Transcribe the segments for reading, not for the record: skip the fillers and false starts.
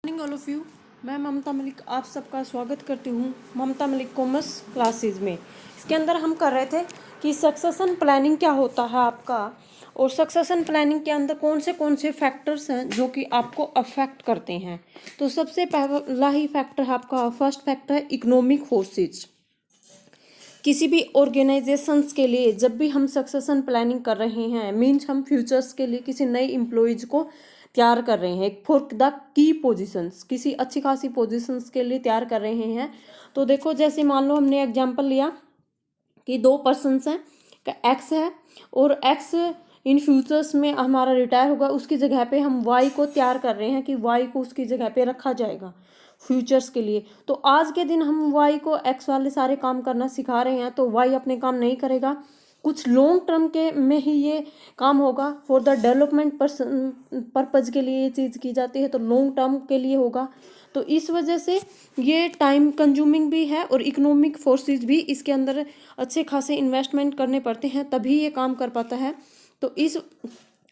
Morning all of you. मैं ममता मलिक आप सबका स्वागत करती हूँ ममता मलिक कॉमर्स क्लासेस में। इसके अंदर हम कर रहे थे कि सक्सेशन प्लानिंग क्या होता है आपका, और सक्सेशन प्लानिंग के अंदर कौन से फैक्टर्स हैं जो कि आपको अफेक्ट करते हैं। तो सबसे पहला ही फैक्टर है आपका, फर्स्ट फैक्टर है इकोनॉमिक फोर्सेज। किसी भी ऑर्गेनाइजेशंस के लिए जब भी हम सक्सेशन प्लानिंग कर रहे हैं, मीन्स हम फ्यूचर्स के लिए किसी नए एम्प्लॉयज को तैयार कर रहे हैं फॉर द की पोजीशंस, किसी अच्छी खासी पोजीशंस के लिए तैयार कर रहे हैं। तो देखो, जैसे मान लो हमने एग्जांपल लिया कि दो पर्सन्स हैं, एक्स है और एक्स इन फ्यूचर्स में हमारा रिटायर होगा, उसकी जगह पे हम वाई को तैयार कर रहे हैं कि वाई को उसकी जगह पे रखा जाएगा फ्यूचर्स के लिए। तो आज के दिन हम वाई को एक्स वाले सारे काम करना सिखा रहे हैं, तो वाई अपने काम नहीं करेगा, कुछ लॉन्ग टर्म के में ही ये काम होगा। फॉर द डेवलपमेंट पर्पज के लिए ये चीज़ की जाती है, तो लॉन्ग टर्म के लिए होगा। तो इस वजह से ये टाइम कंज्यूमिंग भी है और इकोनॉमिक फोर्सेस भी इसके अंदर अच्छे खासे इन्वेस्टमेंट करने पड़ते हैं, तभी ये काम कर पाता है। तो इस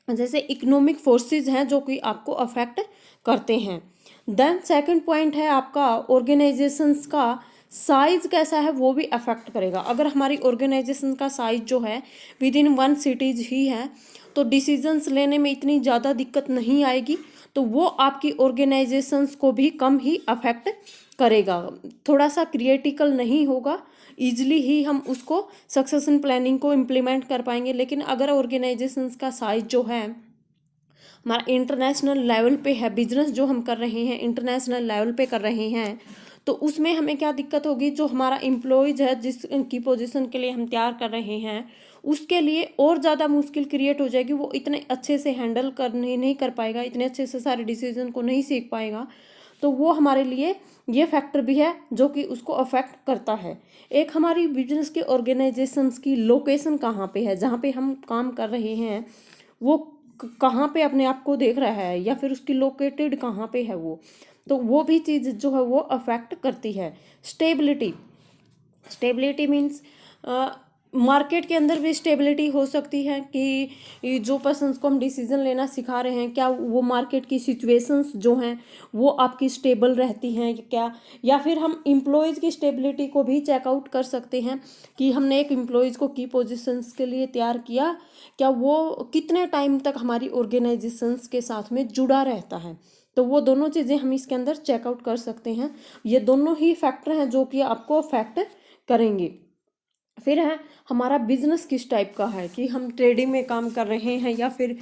जैसे इकोनॉमिक फोर्सेस हैं जो कि आपको अफेक्ट करते हैं। देन सेकंड पॉइंट है आपका ऑर्गेनाइजेशंस का साइज कैसा है, वो भी अफेक्ट करेगा। अगर हमारी ऑर्गेनाइजेशन का साइज जो है विद इन वन सिटीज ही है, तो डिसीजंस लेने में इतनी ज़्यादा दिक्कत नहीं आएगी, तो वो आपकी ऑर्गेनाइजेशंस को भी कम ही अफेक्ट करेगा, थोड़ा सा क्रिएटिकल नहीं होगा, ईजिली ही हम उसको सक्सेशन प्लानिंग को इम्प्लीमेंट कर पाएंगे। लेकिन अगर ऑर्गेनाइजेशंस का साइज जो है हमारा इंटरनेशनल लेवल पे है, बिजनेस जो हम कर रहे हैं इंटरनेशनल लेवल पे कर रहे हैं, तो उसमें हमें क्या दिक्कत होगी, जो हमारा एम्प्लॉयज है जिसकी पोजीशन के लिए हम तैयार कर रहे हैं, उसके लिए और ज़्यादा मुश्किल क्रिएट हो जाएगी। वो इतने अच्छे से हैंडल करने नहीं कर पाएगा, इतने अच्छे से सारे डिसीजन को नहीं सीख पाएगा। तो वो हमारे लिए ये फैक्टर भी है जो कि उसको अफेक्ट करता है। एक हमारी बिजनेस के ऑर्गेनाइजेशंस की लोकेशन कहाँ पे है, जहाँ पे हम काम कर रहे हैं वो कहाँ पे अपने आप को देख रहा है, या फिर उसकी लोकेटेड कहाँ पे है वो, तो वो भी चीज़ जो है वो अफेक्ट करती है। स्टेबिलिटी, स्टेबिलिटी मीन्स मार्केट के अंदर भी स्टेबिलिटी हो सकती है कि जो पर्सन्स को हम डिसीजन लेना सिखा रहे हैं, क्या वो मार्केट की सिचुएशंस जो हैं वो आपकी स्टेबल रहती हैं क्या, या फिर हम एम्प्लॉयज़ की स्टेबिलिटी को भी चेकआउट कर सकते हैं कि हमने एक एम्प्लॉयज़ को की पोजीशंस के लिए तैयार किया, क्या वो कितने टाइम तक हमारी ऑर्गेनाइजेशंस के साथ में जुड़ा रहता है। तो वो दोनों चीज़ें हम इसके अंदर चेकआउट कर सकते हैं। ये दोनों ही फैक्टर हैं जो कि आपको अफेक्ट करेंगे। फिर है हमारा बिजनेस किस टाइप का है, कि हम ट्रेडिंग में काम कर रहे हैं या फिर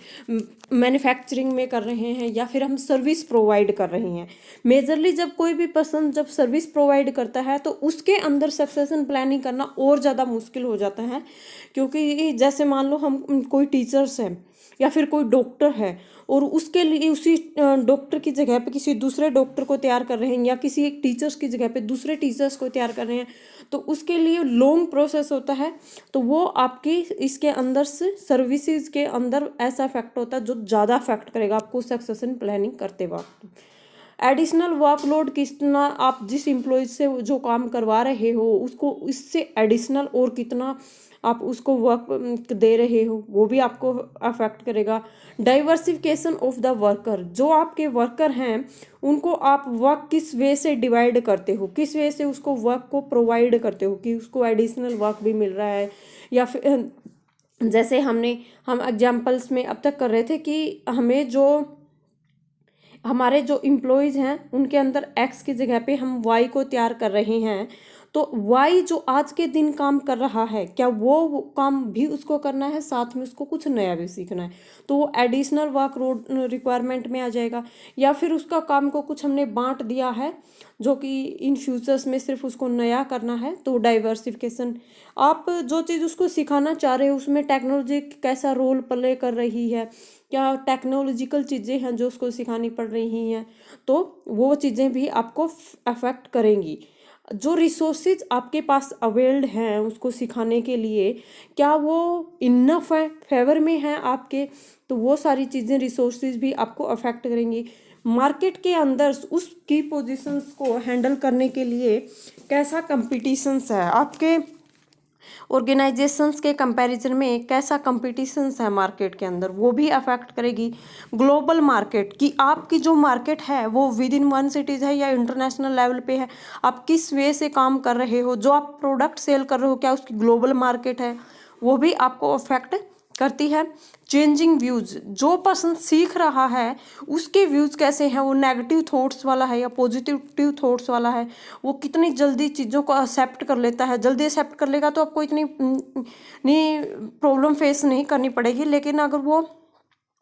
मैन्युफैक्चरिंग में कर रहे हैं या फिर हम सर्विस प्रोवाइड कर रहे हैं। मेजरली जब कोई भी पर्सन जब सर्विस प्रोवाइड करता है तो उसके अंदर सक्सेशन प्लानिंग करना और ज़्यादा मुश्किल हो जाता है, क्योंकि जैसे मान लो हम कोई टीचर्स हैं या फिर कोई डॉक्टर है और उसके लिए उसी डॉक्टर की जगह पे किसी दूसरे डॉक्टर को तैयार कर रहे हैं, या किसी एक टीचर्स की जगह पे दूसरे टीचर्स को तैयार कर रहे हैं, तो उसके लिए लॉन्ग प्रोसेस होता है। तो वो आपकी इसके अंदर से सर्विसेज के अंदर ऐसा इफेक्ट होता है जो ज़्यादा अफेक्ट करेगा आपको सक्सेशन प्लानिंग करते वक्त। एडिशनल वर्कलोड कितना आप जिस एम्प्लॉय से जो काम करवा रहे हो उसको इससे एडिशनल और कितना आप उसको वर्क दे रहे हो, वो भी आपको अफेक्ट करेगा। डाइवर्सिफिकेशन ऑफ द वर्कर, जो आपके वर्कर हैं उनको आप वर्क किस वे से डिवाइड करते हो, किस वे से उसको वर्क को प्रोवाइड करते हो कि उसको एडिशनल वर्क भी मिल रहा है, या फिर जैसे हम एग्जाम्पल्स में अब तक कर रहे थे कि हमें जो हमारे जो एम्प्लॉयज़ हैं उनके अंदर एक्स की जगह पे हम वाई को तैयार कर रहे हैं, तो वाई जो आज के दिन काम कर रहा है क्या वो काम भी उसको करना है, साथ में उसको कुछ नया भी सीखना है, तो वो एडिशनल वर्क रोड रिक्वायरमेंट में आ जाएगा। या फिर उसका काम को कुछ हमने बांट दिया है जो कि इन फ्यूचर्स में सिर्फ उसको नया करना है, तो डाइवर्सिफिकेशन। आप जो चीज़ उसको सिखाना चाह रहे हो उसमें टेक्नोलॉजी कैसा रोल प्ले कर रही है, क्या टेक्नोलॉजिकल चीज़ें हैं जो उसको सिखानी पड़ रही हैं, तो वो चीज़ें भी आपको अफेक्ट करेंगी। जो रिसोर्सेज आपके पास अवेल्ड हैं उसको सिखाने के लिए, क्या वो इनफ है, फेवर में है आपके, तो वो सारी चीज़ें रिसोर्सेज भी आपको अफेक्ट करेंगी। मार्केट के अंदर उस की पोजीशंस को हैंडल करने के लिए कैसा कंपटीशंस है आपके ऑर्गेनाइजेशंस के कंपैरिजन में कैसा कंपटीशंस है मार्केट के अंदर, वो भी अफेक्ट करेगी। ग्लोबल मार्केट कि आपकी जो मार्केट है वो विद इन वन सिटीज़ है या इंटरनेशनल लेवल पे है, आप किस वे से काम कर रहे हो, जो आप प्रोडक्ट सेल कर रहे हो क्या उसकी ग्लोबल मार्केट है, वो भी आपको अफेक्ट करती है। चेंजिंग व्यूज, जो पर्सन सीख रहा है उसके व्यूज कैसे हैं, वो नेगेटिव थॉट्स वाला है या पॉजिटिव थॉट्स वाला है, वो कितनी जल्दी चीज़ों को एक्सेप्ट कर लेता है। जल्दी एक्सेप्ट कर लेगा तो आपको इतनी नहीं प्रॉब्लम फेस नहीं करनी पड़ेगी, लेकिन अगर वो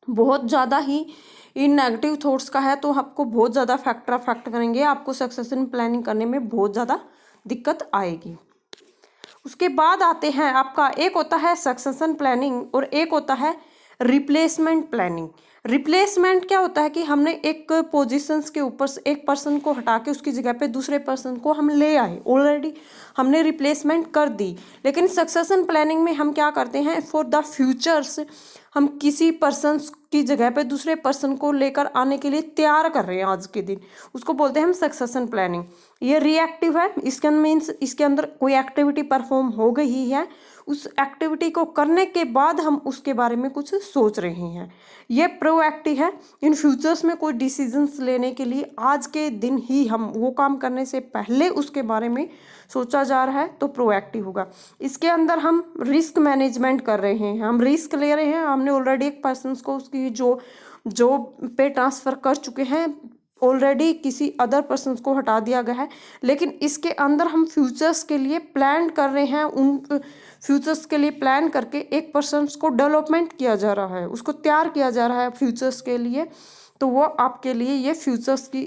बहुत ज़्यादा ही इन नेगेटिव थॉट्स का है तो आपको बहुत ज़्यादा फैक्टर अफेक्ट करेंगे, आपको सक्सेशन प्लानिंग करने में बहुत ज़्यादा दिक्कत आएगी। उसके बाद आते हैं आपका, एक होता है सक्सेशन प्लानिंग और एक होता है रिप्लेसमेंट प्लानिंग। रिप्लेसमेंट क्या होता है कि हमने एक पोजीशंस के ऊपर से एक पर्सन को हटा के उसकी जगह पे दूसरे पर्सन को हम ले आए, ऑलरेडी हमने रिप्लेसमेंट कर दी। लेकिन सक्सेशन प्लानिंग में हम क्या करते हैं, फॉर द फ्यूचर्स हम किसी पर्सन की जगह पे दूसरे पर्सन को लेकर आने के लिए तैयार कर रहे हैं आज के दिन, उसको बोलते हैं हम सक्सेशन प्लानिंग। ये रिएक्टिव है, इसका मीन्स इसके अंदर कोई एक्टिविटी परफॉर्म हो गई है, उस एक्टिविटी को करने के बाद हम उसके बारे में कुछ सोच रहे हैं। ये प्रोएक्टिव है, इन फ्यूचर्स में कोई डिसीजंस लेने के लिए आज के दिन ही हम वो काम करने से पहले उसके बारे में सोचा जा रहा है तो प्रोएक्टिव होगा। इसके अंदर हम रिस्क मैनेजमेंट कर रहे हैं, हम रिस्क ले रहे हैं, हमने ऑलरेडी एक पर्सन को उसकी जो जॉब पे ट्रांसफ़र कर चुके हैं, ऑलरेडी किसी अदर पर्सन को हटा दिया गया है, लेकिन इसके अंदर हम फ्यूचर्स के लिए प्लान कर रहे हैं। उन फ्यूचर्स के लिए प्लान करके एक पर्सन को डेवलपमेंट किया जा रहा है, उसको तैयार किया जा रहा है फ्यूचर्स के लिए, तो वो आपके लिए ये फ्यूचर्स की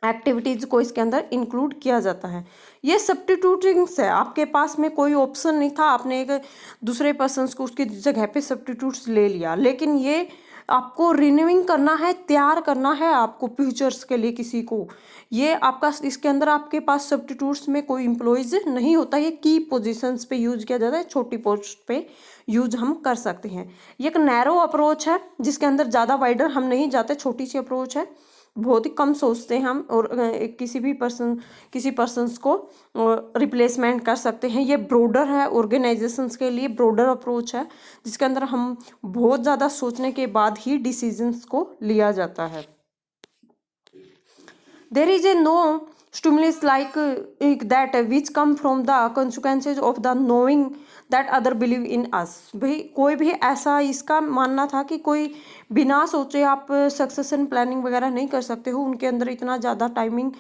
एक्टिविटीज को इसके अंदर इंक्लूड किया जाता है। ये सब्स्टिट्यूटिंग्स है, आपके पास में कोई ऑप्शन नहीं था, आपने एक दूसरे पर्सन को उसकी जगह पे सब्स्टिट्यूट्स ले लिया, लेकिन ये आपको रिन्यूइंग करना है, तैयार करना है आपको फ्यूचर्स के लिए किसी को। ये आपका इसके अंदर आपके पास सब्स्टिट्यूट्स में कोई एम्प्लॉयज नहीं होता, ये की पोजीशंस पे यूज किया जाता है, छोटी पोस्ट पे यूज हम कर सकते हैं। ये एक नैरो अप्रोच है जिसके अंदर ज़्यादा वाइडर हम नहीं जाते, छोटी सी अप्रोच है, बहुत ही कम सोचते हैं हम, और किसी पर्सन्स को रिप्लेसमेंट कर सकते हैं। ये ब्रॉडर है, ऑर्गेनाइजेशंस के लिए ब्रॉडर अप्रोच है जिसके अंदर हम बहुत ज़्यादा सोचने के बाद ही डिसीजंस को लिया जाता है। There is a no stimulus like that which come from the consequences of the knowing that other believe in us। भाई कोई भी ऐसा इसका मानना था कि कोई बिना सोचे आप सक्सेशन प्लानिंग वगैरह नहीं कर सकते हो, उनके अंदर इतना ज़्यादा टाइमिंग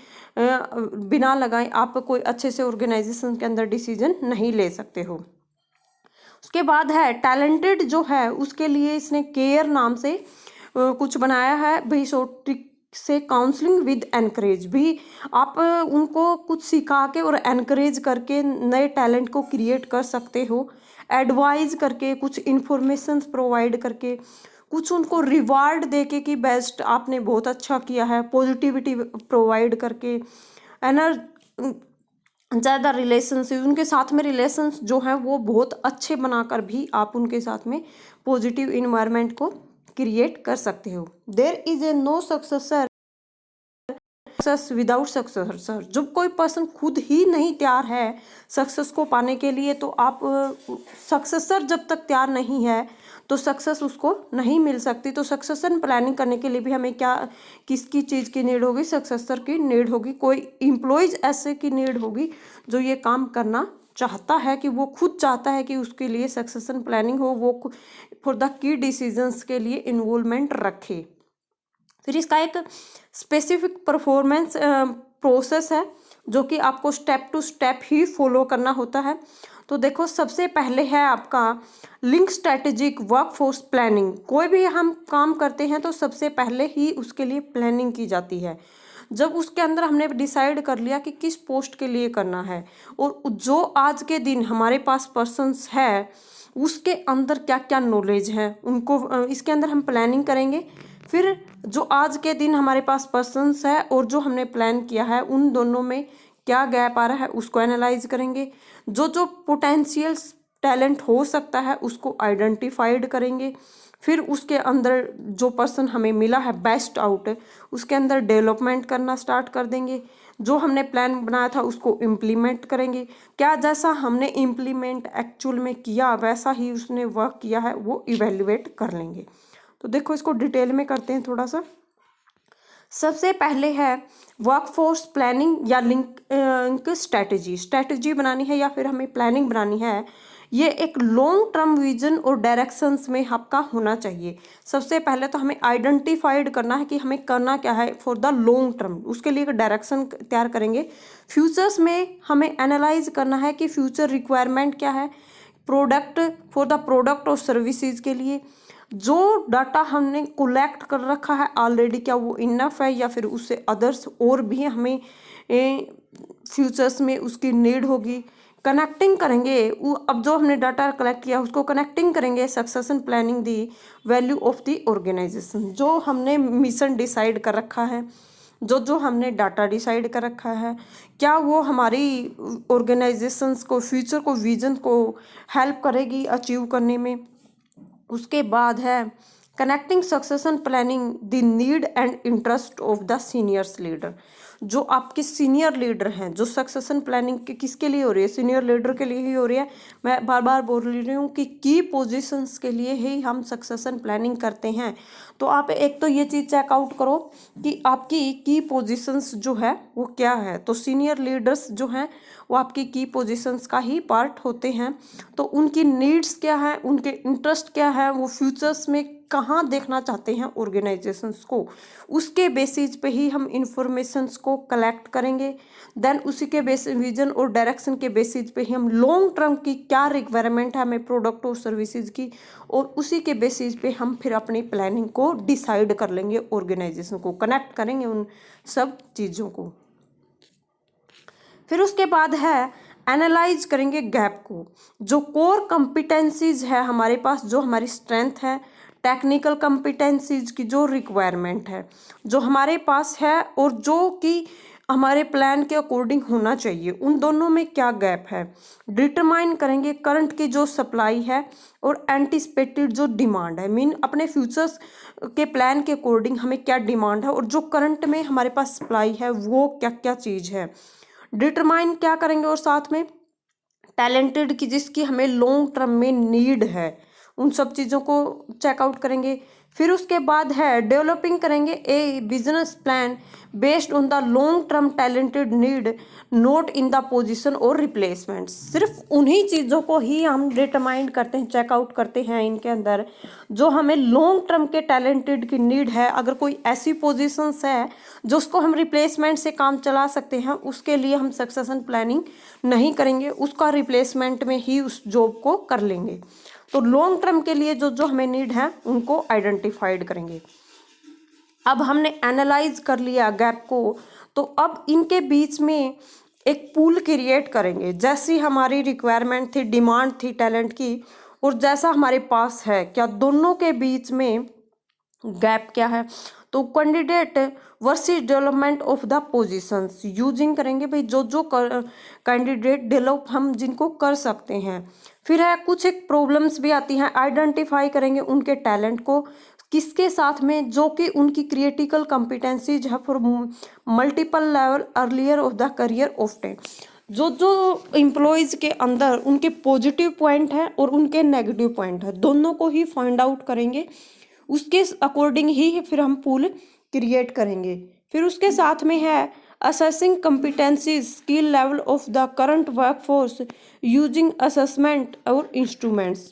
बिना लगाए आप कोई अच्छे से ऑर्गेनाइजेशन के अंदर डिसीजन नहीं ले सकते हो। उसके बाद है टैलेंटेड जो है उसके लिए इसने केयर नाम से कुछ बनाया है भाई, सोटिक से काउंसलिंग विद एनकरेज भी, आप उनको कुछ सिखा के और एनकरेज करके नए टैलेंट को क्रिएट कर सकते हो, एडवाइज करके, कुछ इन्फॉर्मेशन प्रोवाइड करके, कुछ उनको रिवार्ड देके कि बेस्ट आपने बहुत अच्छा किया है, पॉजिटिविटी प्रोवाइड करके, ज़्यादा रिलेशंस उनके साथ में रिलेशंस जो हैं वो बहुत अच्छे बनाकर भी आप उनके साथ में पॉजिटिव इन्वायरमेंट को क्रिएट कर सकते हो। There is a no successor success without successor. जब कोई पर्सन खुद ही नहीं तैयार है सक्सेस को पाने के लिए, तो आप सक्सेसर जब तक तैयार नहीं है तो सक्सेस उसको नहीं मिल सकती। तो सक्सेशन प्लानिंग करने के लिए भी हमें क्या किसकी चीज़ की नीड होगी, सक्सेसर की नीड होगी, कोई एम्प्लॉयज ऐसे की नीड होगी जो ये काम करना चाहता है, कि वो खुद चाहता है कि उसके लिए सक्सेशन प्लानिंग हो, वो फॉर द की डिसीजंस के लिए इन्वॉल्वमेंट रखे। फिर इसका एक स्पेसिफिक परफॉर्मेंस प्रोसेस है जो कि आपको स्टेप टू स्टेप ही फॉलो करना होता है। तो देखो, सबसे पहले है आपका लिंक स्ट्रेटेजिक वर्कफोर्स प्लानिंग। कोई भी हम काम करते हैं तो सबसे पहले ही उसके लिए प्लानिंग की जाती है। जब उसके अंदर हमने डिसाइड कर लिया कि किस पोस्ट के लिए करना है और जो आज के दिन हमारे पास पर्सन्स है उसके अंदर क्या क्या नॉलेज है, उनको इसके अंदर हम प्लानिंग करेंगे। फिर जो आज के दिन हमारे पास पर्सन्स है और जो हमने प्लान किया है उन दोनों में क्या गैप आ रहा है उसको एनालाइज करेंगे। जो जो पोटेंशियल टैलेंट हो सकता है उसको आइडेंटिफाइड करेंगे। फिर उसके अंदर जो पर्सन हमें मिला है बेस्ट आउट, उसके अंदर डेवलपमेंट करना स्टार्ट कर देंगे। जो हमने प्लान बनाया था उसको इम्प्लीमेंट करेंगे। क्या जैसा हमने इम्प्लीमेंट एक्चुअल में किया वैसा ही उसने वर्क किया है वो इवेल्युएट कर लेंगे। तो देखो इसको डिटेल में करते हैं थोड़ा सा। सबसे पहले है वर्कफोर्स प्लानिंग या लिंक स्ट्रैटेजी बनानी है या फिर हमें प्लानिंग बनानी है। ये एक लॉन्ग टर्म विजन और डायरेक्शंस में आपका होना चाहिए। सबसे पहले तो हमें आइडेंटिफाइड करना है कि हमें करना क्या है फॉर द लॉन्ग टर्म, उसके लिए एक डायरेक्शन तैयार करेंगे। फ्यूचर्स में हमें एनालाइज करना है कि फ्यूचर रिक्वायरमेंट क्या है प्रोडक्ट फॉर द प्रोडक्ट और सर्विसेज के लिए। जो डाटा हमने कलेक्ट कर रखा है ऑलरेडी क्या वो इनफ है या फिर उससे अदर्स और भी हमें फ्यूचर्स में उसकी नीड होगी। कनेक्टिंग करेंगे अब जो हमने डाटा कलेक्ट किया उसको कनेक्टिंग करेंगे succession planning the value of the organization. जो हमने मिशन डिसाइड कर रखा है, जो हमने डाटा डिसाइड कर रखा है, क्या वो हमारी ऑर्गेनाइजेशंस को फ्यूचर को विजन को हेल्प करेगी अचीव करने में। उसके बाद है connecting succession planning the need and interest of the seniors leader. जो आपके सीनियर लीडर हैं, जो सक्सेशन प्लानिंग किसके लिए हो रही है, सीनियर लीडर के लिए ही हो रही है। मैं बार बार बोल रही हूँ कि की पोजीशंस के लिए ही हम सक्सेशन प्लानिंग करते हैं। तो आप एक तो ये चीज़ चेकआउट करो कि आपकी की पोजीशंस जो है वो क्या है। तो सीनियर लीडर्स जो हैं वो आपकी की पोजीशंस का ही पार्ट होते हैं। तो उनकी नीड्स क्या है, उनके इंटरेस्ट क्या है, वो फ्यूचर्स में कहाँ देखना चाहते हैं ऑर्गेनाइजेशंस को, उसके बेसिस पे ही हम इंफॉर्मेशंस को कलेक्ट करेंगे। देन उसी के बेसिस विजन और डायरेक्शन के बेसिस पे ही हम लॉन्ग टर्म की क्या रिक्वायरमेंट है हमें प्रोडक्ट और सर्विसेज की, और उसी के बेसिस पे हम फिर अपनी प्लानिंग को डिसाइड कर लेंगे। ऑर्गेनाइजेशन को कनेक्ट करेंगे उन सब चीज़ों को। फिर उसके बाद है एनालाइज करेंगे गैप को। जो कोर कंपिटेंसीज है हमारे पास, जो हमारी स्ट्रेंथ है, टेक्निकल कंपिटेंसीज की जो रिक्वायरमेंट है जो हमारे पास है और जो कि हमारे प्लान के अकॉर्डिंग होना चाहिए, उन दोनों में क्या गैप है डिटरमाइन करेंगे। करंट की जो सप्लाई है और एंटिसिपेटेड जो डिमांड है, मीन अपने फ्यूचर्स के प्लान के अकॉर्डिंग हमें क्या डिमांड है और जो करंट में हमारे पास सप्लाई है वो क्या क्या चीज़ है डिटरमाइन क्या करेंगे। और साथ में टैलेंटेड की जिसकी हमें लॉन्ग टर्म में नीड है उन सब चीज़ों को चेकआउट करेंगे। फिर उसके बाद है डेवलपिंग करेंगे a business plan based on the long term talented need note in the position और रिप्लेसमेंट। सिर्फ उन्हीं चीज़ों को ही हम डिटरमाइन करते हैं, चेकआउट करते हैं इनके अंदर जो हमें लॉन्ग टर्म के टैलेंटेड की नीड है। अगर कोई ऐसी पोजीशंस है जो उसको हम रिप्लेसमेंट से काम चला सकते हैं, उसके लिए हम सक्सेशन प्लानिंग नहीं करेंगे, उसका रिप्लेसमेंट में ही उस जॉब को कर लेंगे। तो लॉन्ग टर्म के लिए जो जो हमें नीड है उनको आइडेंटिफाइड करेंगे। अब हमने एनालाइज कर लिया गैप को, तो अब इनके बीच में एक पूल क्रिएट करेंगे। जैसी हमारी रिक्वायरमेंट थी, डिमांड थी टैलेंट की, और जैसा हमारे पास है, क्या दोनों के बीच में गैप क्या है। तो candidate versus development of the positions using करेंगे भाई जो जो कैंडिडेट डेवलप हम जिनको कर सकते हैं। फिर है कुछ एक प्रॉब्लम्स भी आती हैं, आइडेंटिफाई करेंगे उनके टैलेंट को किसके साथ में जो कि उनकी क्रिटिकल कॉम्पिटेंसीज है for multiple level earlier of the career often. जो जो एम्प्लॉयज़ के अंदर उनके पॉजिटिव पॉइंट है और उनके नेगेटिव पॉइंट है, दोनों को ही फाइंड आउट करेंगे, उसके अकॉर्डिंग ही फिर हम पूल क्रिएट करेंगे। फिर उसके साथ में है assessing competencies skill level of the current workforce using assessment और इंस्ट्रूमेंट्स।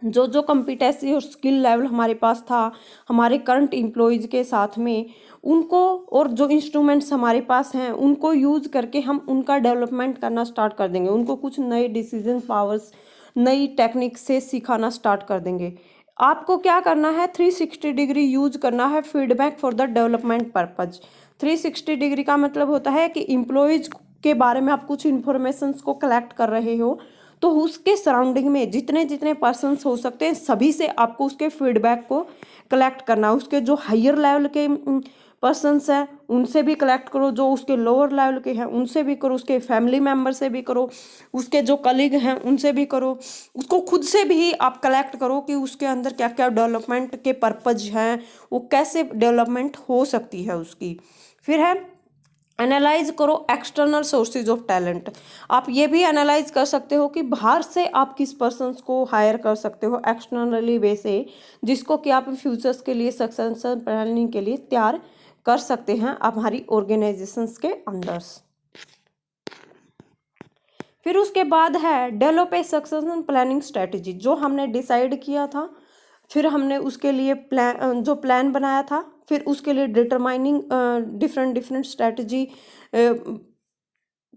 जो जो कॉम्पिटेंसी और स्किल लेवल हमारे पास था हमारे करंट एम्प्लॉयज़ के साथ में, उनको और जो इंस्ट्रूमेंट्स हमारे पास हैं उनको यूज़ करके हम उनका डेवलपमेंट करना स्टार्ट कर देंगे। उनको कुछ नए डिसीजन पावर्स नई टेक्निक से सिखाना स्टार्ट कर देंगे। आपको क्या करना है 360 डिग्री यूज करना है feedback for the development purpose. 360 degree का मतलब होता है कि एम्प्लॉयज़ के बारे में आप कुछ इन्फॉर्मेशंस को कलेक्ट कर रहे हो, तो उसके सराउंडिंग में जितने जितने पर्सन्स हो सकते हैं सभी से आपको उसके फीडबैक को कलेक्ट करना। उसके जो हायर लेवल के पर्सन्स हैं उनसे भी कलेक्ट करो, जो उसके लोअर लेवल के हैं उनसे भी करो, उसके फैमिली मेम्बर से भी करो, उसके जो कलीग हैं उनसे भी करो, उसको खुद से भी आप कलेक्ट करो कि उसके अंदर क्या क्या डेवलपमेंट के पर्पज हैं, वो कैसे डेवलपमेंट हो सकती है उसकी। फिर है एनालाइज करो एक्सटर्नल सोर्सेज ऑफ टैलेंट। आप ये भी एनालाइज कर सकते हो कि बाहर से आप किस पर्सन्स को हायर कर सकते हो एक्सटर्नली वे से, जिसको कि आप फ्यूचर्स के लिए सक्सेशन प्लानिंग के लिए तैयार कर सकते हैं हमारी ऑर्गेनाइजेशंस के अंदर। फिर उसके बाद है develop a succession planning strategy. जो हमने डिसाइड किया था, फिर हमने उसके लिए प्लान बनाया था, फिर उसके लिए determining different different strategy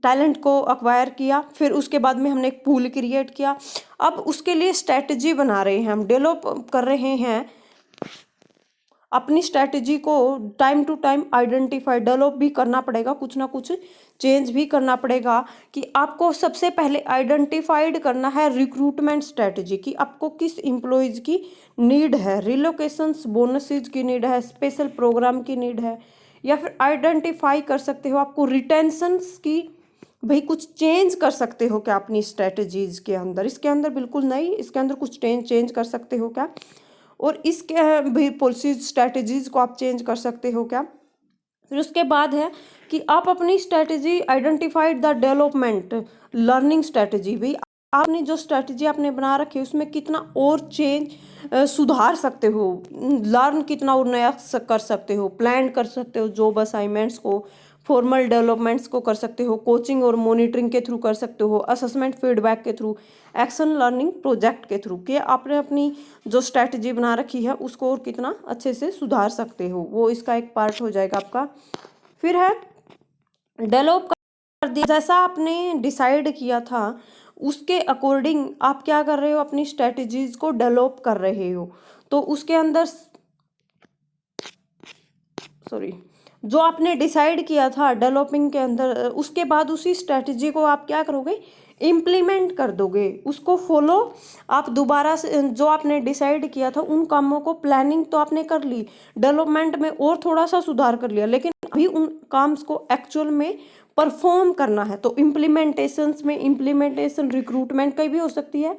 talent को अक्वायर किया, फिर उसके बाद में हमने एक पूल क्रिएट किया। अब उसके लिए स्ट्रेटजी बना रहे हैं, हम डेवलप कर रहे हैं अपनी स्ट्रैटेजी को। Time to time identify develop भी करना पड़ेगा, कुछ ना कुछ चेंज भी करना पड़ेगा कि आपको सबसे पहले आइडेंटिफाइड करना है रिक्रूटमेंट स्ट्रैटेजी कि आपको किस एम्प्लॉयज़ की नीड है, रिलोकेशंस बोनसेज की नीड है, स्पेशल प्रोग्राम की नीड है, या फिर आइडेंटिफाई कर सकते हो आपको रिटेंशंस की, भाई कुछ चेंज कर सकते हो क्या अपनी स्ट्रैटेजीज के अंदर, इसके अंदर बिल्कुल नहीं, इसके अंदर कुछ चेंज कर सकते हो क्या, और इसके भी पॉलिसीज स्ट्रैटेजीज को आप चेंज कर सकते हो क्या। फिर उसके बाद है कि आप अपनी strategy identified the development learning strategy, भाई आपने जो स्ट्रैटेजी आपने बना रखी है उसमें कितना और चेंज सुधार सकते हो, लर्न कितना और नया कर सकते हो, प्लान कर सकते हो जॉब असाइनमेंट्स को, फॉर्मल डेवलपमेंट्स को कर सकते हो, कोचिंग और मॉनिटरिंग के थ्रू कर सकते हो, असेसमेंट फीडबैक के थ्रू, एक्शन लर्निंग प्रोजेक्ट के थ्रू, कि आपने अपनी जो स्ट्रैटेजी बना रखी है उसको और कितना अच्छे से सुधार सकते हो, वो इसका एक पार्ट हो जाएगा आपका। फिर है डेवलप कर दिया, जैसा आपने डिसाइड किया था उसके अकॉर्डिंग आप क्या कर रहे हो, अपनी स्ट्रैटेजीज को डेवलप कर रहे हो। तो उसके अंदर जो आपने डिसाइड किया था डेवलपिंग के अंदर, उसके बाद उसी स्ट्रैटेजी को आप क्या करोगे, इम्प्लीमेंट कर दोगे, उसको फॉलो आप दोबारा से, जो आपने डिसाइड किया था उन कामों को, प्लानिंग तो आपने कर ली, डेवलपमेंट में और थोड़ा सा सुधार कर लिया, लेकिन अभी उन काम्स को एक्चुअल में परफॉर्म करना है। तो इम्प्लीमेंटेशंस में इम्प्लीमेंटेशन रिक्रूटमेंट की भी हो सकती है,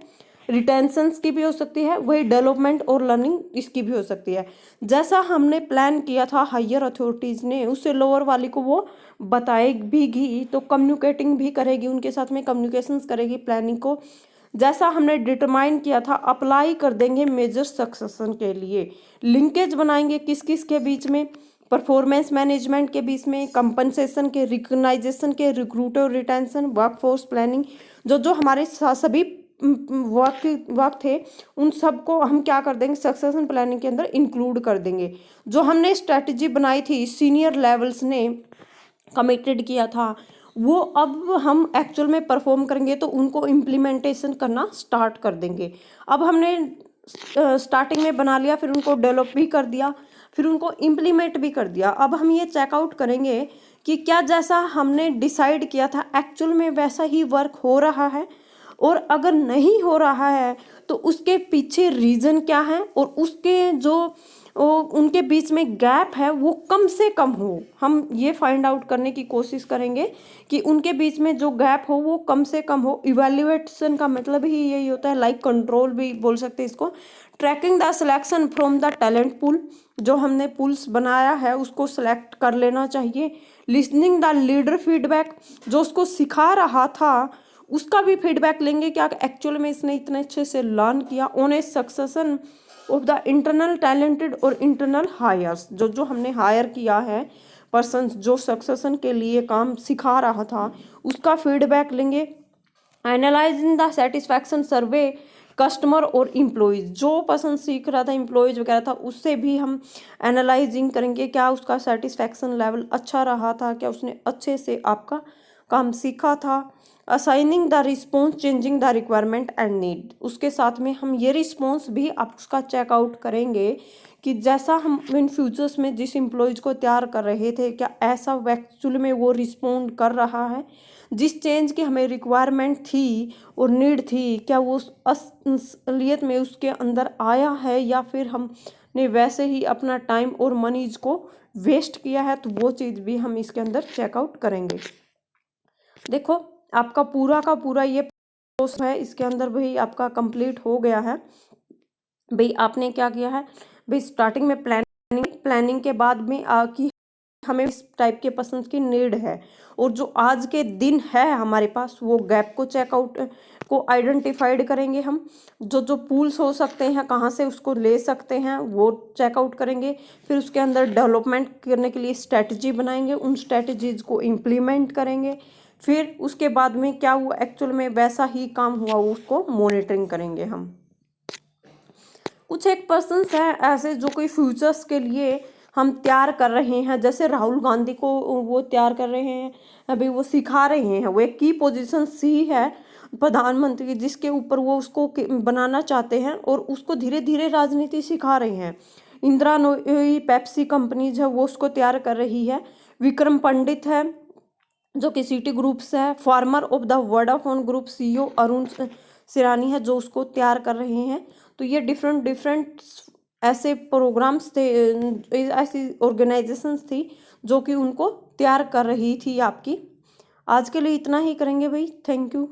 रिटेंशंस की भी हो सकती है, वही डेवलपमेंट और लर्निंग इसकी भी हो सकती है। जैसा हमने प्लान किया था हायर अथॉरिटीज़ ने, उससे लोअर वाली को वो बताएगी तो कम्युनिकेटिंग भी करेगी, उनके साथ में कम्युनिकेशंस करेगी प्लानिंग को। जैसा हमने डिटरमाइन किया था अप्लाई कर देंगे मेजर सक्सेशन के लिए, लिंकेज बनाएंगे किस किस के बीच में, परफॉर्मेंस मैनेजमेंट के बीच में, कंपनसेशन के, रिकग्नाइजेशन के, रिक्रूट और रिटेंशन, वर्कफोर्स प्लानिंग, जो जो हमारे सभी वर्क थे उन सब को हम क्या कर देंगे, सक्सेशन प्लानिंग के अंदर इंक्लूड कर देंगे। जो हमने स्ट्रैटेजी बनाई थी सीनियर लेवल्स ने कमिटेड किया था, वो अब हम एक्चुअल में परफॉर्म करेंगे तो उनको इम्प्लीमेंटेशन करना स्टार्ट कर देंगे। अब हमने स्टार्टिंग में बना लिया, फिर उनको डेवलप भी कर दिया, फिर उनको इम्प्लीमेंट भी कर दिया। अब हम ये चेकआउट करेंगे कि क्या जैसा हमने डिसाइड किया था एक्चुअल में वैसा ही वर्क हो रहा है, और अगर नहीं हो रहा है तो उसके पीछे रीज़न क्या है, और उसके जो उनके बीच में गैप है वो कम से कम हो। हम ये फाइंड आउट करने की कोशिश करेंगे कि उनके बीच में जो गैप हो वो कम से कम हो। इवैल्यूएशन का मतलब ही यही होता है, लाइक कंट्रोल भी बोल सकते हैं इसको। Tracking the selection from the talent pool, जो हमने पूल्स बनाया है उसको सिलेक्ट कर लेना चाहिए। लिसनिंग द लीडर फीडबैक, जो उसको सिखा रहा था उसका भी फीडबैक लेंगे, क्या एक्चुअल में इसने इतने अच्छे से लर्न किया। On A succession of the internal talented और इंटरनल हायर्स, जो जो हमने हायर किया है पर्सन, जो सक्सेशन के लिए काम सिखा रहा था उसका फीडबैक लेंगे। Analysing the satisfaction survey customer और इम्प्लॉयज़, जो पर्सन सीख रहा था इम्प्लॉयज़ वगैरह था उससे भी हम एनालाइजिंग करेंगे, क्या उसका सेटिस्फैक्शन लेवल अच्छा रहा था, क्या उसने अच्छे से आपका काम सीखा था। Assigning the response changing the requirement and need, उसके साथ में हम ये रिस्पॉन्स भी आप उसका चेकआउट करेंगे कि जैसा हम इन फ्यूचर्स में जिस एम्प्लॉयज़ को तैयार कर रहे थे क्या ऐसा एक्चुअल में वो रिस्पॉन्ड कर रहा है, जिस चेंज की हमें रिक्वायरमेंट थी और नीड थी क्या वो असलियत में उसके अंदर आया है, या फिर हमने वैसे ही अपना टाइम और मनीज को वेस्ट किया है, तो वो चीज़ भी हम इसके अंदर चेकआउट करेंगे। देखो आपका पूरा का पूरा ये प्रोसेस है, इसके अंदर भाई आपका कंप्लीट हो गया है। भाई आपने क्या किया है, भाई स्टार्टिंग में प्लानिंग के बाद में कि हमें इस टाइप के पर्सन की नीड है, और जो आज के दिन है हमारे पास वो गैप को चेकआउट को आइडेंटिफाइड करेंगे हम। जो जो पूल्स हो सकते हैं, कहाँ से उसको ले सकते हैं, वो चेकआउट करेंगे। फिर उसके अंदर डेवलपमेंट करने के लिए स्ट्रेटजी बनाएंगे, उन स्ट्रेटजीज को इम्प्लीमेंट करेंगे। फिर उसके बाद में क्या हुआ एक्चुअल में, वैसा ही काम हुआ उसको मॉनिटरिंग करेंगे हम। कुछ एक पर्सन्स हैं ऐसे जो कोई फ्यूचर्स के लिए हम तैयार कर रहे हैं, जैसे राहुल गांधी को वो तैयार कर रहे हैं, अभी वो सिखा रहे हैं, वो एक की पोजीशन सी है प्रधानमंत्री, जिसके ऊपर वो उसको बनाना चाहते हैं और उसको धीरे धीरे राजनीति सिखा रहे हैं। इंदिरा नोई पेप्सी कंपनीज है वो उसको तैयार कर रही है। विक्रम पंडित है जो कि सिटी ग्रुप से है। Former of the Vodafone group CEO Arun Sirani है जो उसको तैयार कर रहे हैं। तो ये डिफरेंट ऐसे प्रोग्राम्स थे, ऐसी ऑर्गेनाइजेशंस थी जो कि उनको तैयार कर रही थी आपकी। आज के लिए इतना ही करेंगे भाई, थैंक यू।